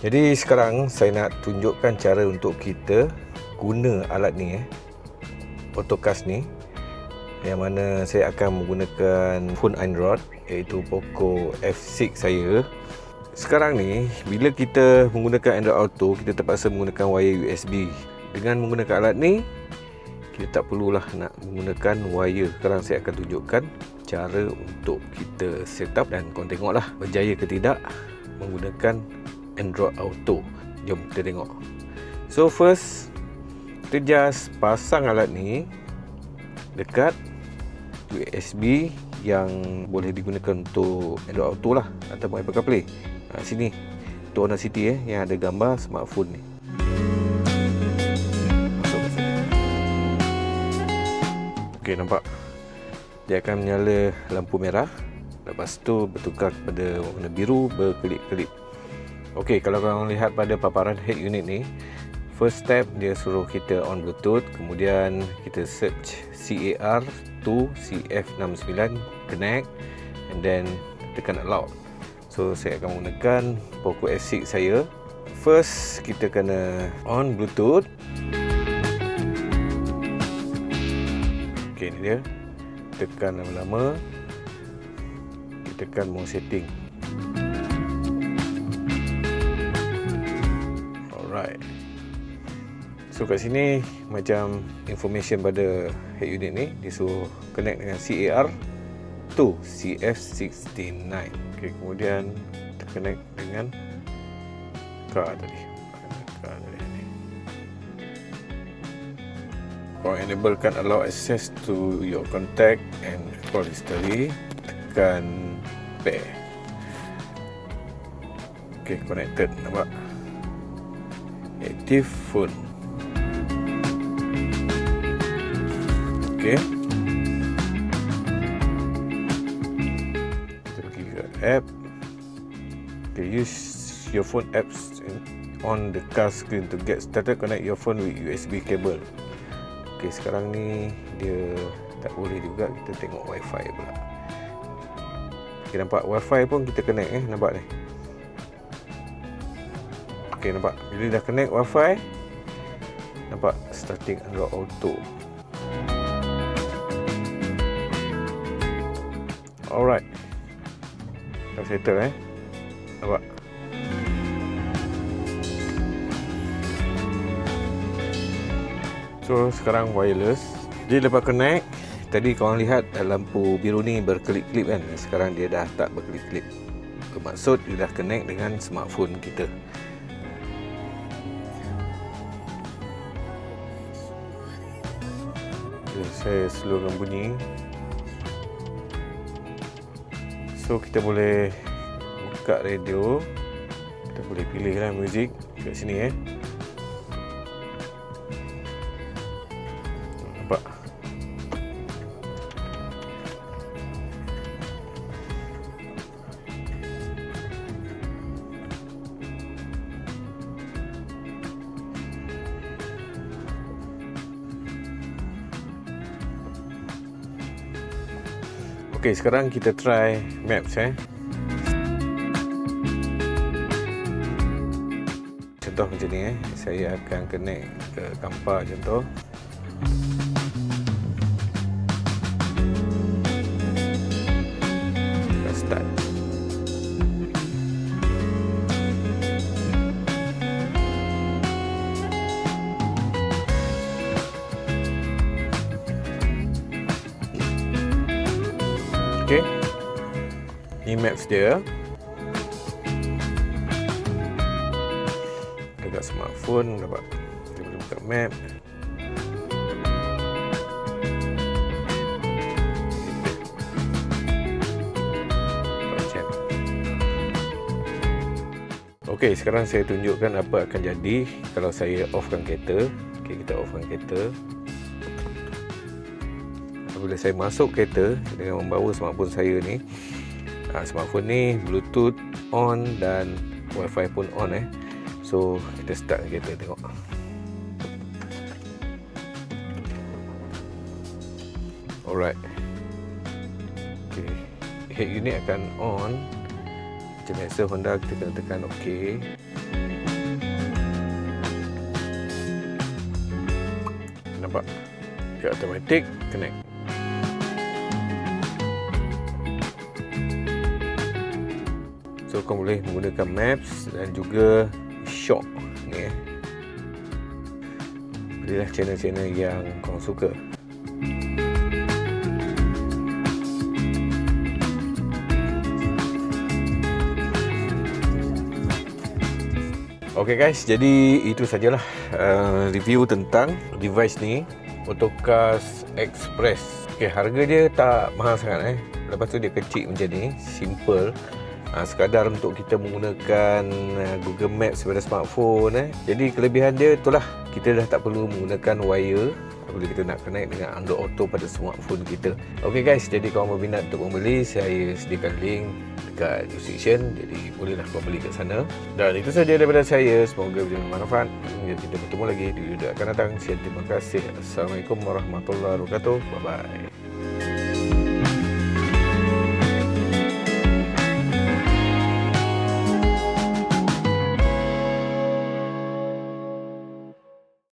Jadi sekarang saya nak tunjukkan cara untuk kita guna alat ni Autocast ni, yang mana saya akan menggunakan phone Android iaitu Poco F6 saya. Sekarang ni bila kita menggunakan Android Auto, kita terpaksa menggunakan wire USB. Dengan menggunakan alat ni, kita tak perlulah nak menggunakan wire. Sekarang saya akan tunjukkan cara untuk kita set up dan korang tengoklah berjaya ke tidak menggunakan Android Auto. Jom kita tengok. So first, kita just pasang alat ni dekat USB yang boleh digunakan untuk Android Auto lah, ataupun Apple CarPlay. Sini untuk Audacity yang ada gambar smartphone ni. Masuk ke sini. Okey, nampak? Dia akan menyala lampu merah. Lepas tu bertukar kepada warna biru berkelip-kelip. Okey, kalau korang lihat pada paparan head unit ni, first step dia suruh kita on Bluetooth, kemudian kita search CAR to CF69 connect, and then tekan allow. So saya akan menggunakan Poco F6 saya. First kita kena on Bluetooth. Okey, ni dia. Tekan lama-lama. Kita tekan more setting. Alright. So kat sini macam information pada head unit ni, dia suruh connect dengan CAR to CF69. Okay, kemudian kita connect dengan car tadi. Korang enablekan allow access to your contact and call history. Tekan pair. Okay, connected. Nampak? Active phone. Okay. Kita pergi ke app. Okay, use your phone apps on the car screen to get started. Connect your phone with USB cable. Okay, sekarang ni dia tak boleh juga. Kita tengok wifi pula. Okay, nampak wifi pun kita connect nampak ni. Okay, nampak bila dah connect wifi, nampak starting Android Auto. Alright, dah settle nampak. So sekarang wireless. Jadi lepas connect, tadi korang lihat lampu biru ni berkelip-kelip kan. Sekarang dia dah tak berkelip-kelip. Bermaksud dia dah connect dengan smartphone kita. Okay, saya slowkan bunyi. So kita boleh buka radio. Kita boleh pilihlah muzik kat sini Nampak? Okey, sekarang kita try Maps Contoh macam ni saya akan connect ke Kampar contoh. Start. Okey. Ni maps dia. Dekat smartphone dapat kita boleh buka map. Okey, sekarang saya tunjukkan apa akan jadi kalau saya offkan kereta. Okey, kita offkan kereta. Bila saya masuk kereta dengan membawa smartphone saya ni, smartphone ni Bluetooth on dan Wi-Fi pun on So kita start kereta, tengok. Alright. Okay, head unit akan on. Macam biasa Honda kita kena tekan OK. nampak dia automatic connect. So kau boleh menggunakan Maps dan juga Shop ni pilihlah channel-channel yang kau suka. Okay guys, jadi itu sajalah review tentang device ni, Autocast Express. Okay, harga dia tak mahal sangat Lepas tu dia kecil macam ni, simple. Sekadar untuk kita menggunakan Google Maps pada smartphone Jadi kelebihan dia itulah, kita dah tak perlu menggunakan wire apabila kita nak connect dengan Android Auto pada smartphone kita. Okay guys, jadi kalau berminat untuk membeli, saya sediakan link dekat description, jadi bolehlah kau beli kat sana. Dan itu saja daripada saya, semoga video bermanfaat. Hingga kita bertemu lagi di video akan datang. Terima kasih. Assalamualaikum warahmatullahi wabarakatuh. Bye bye.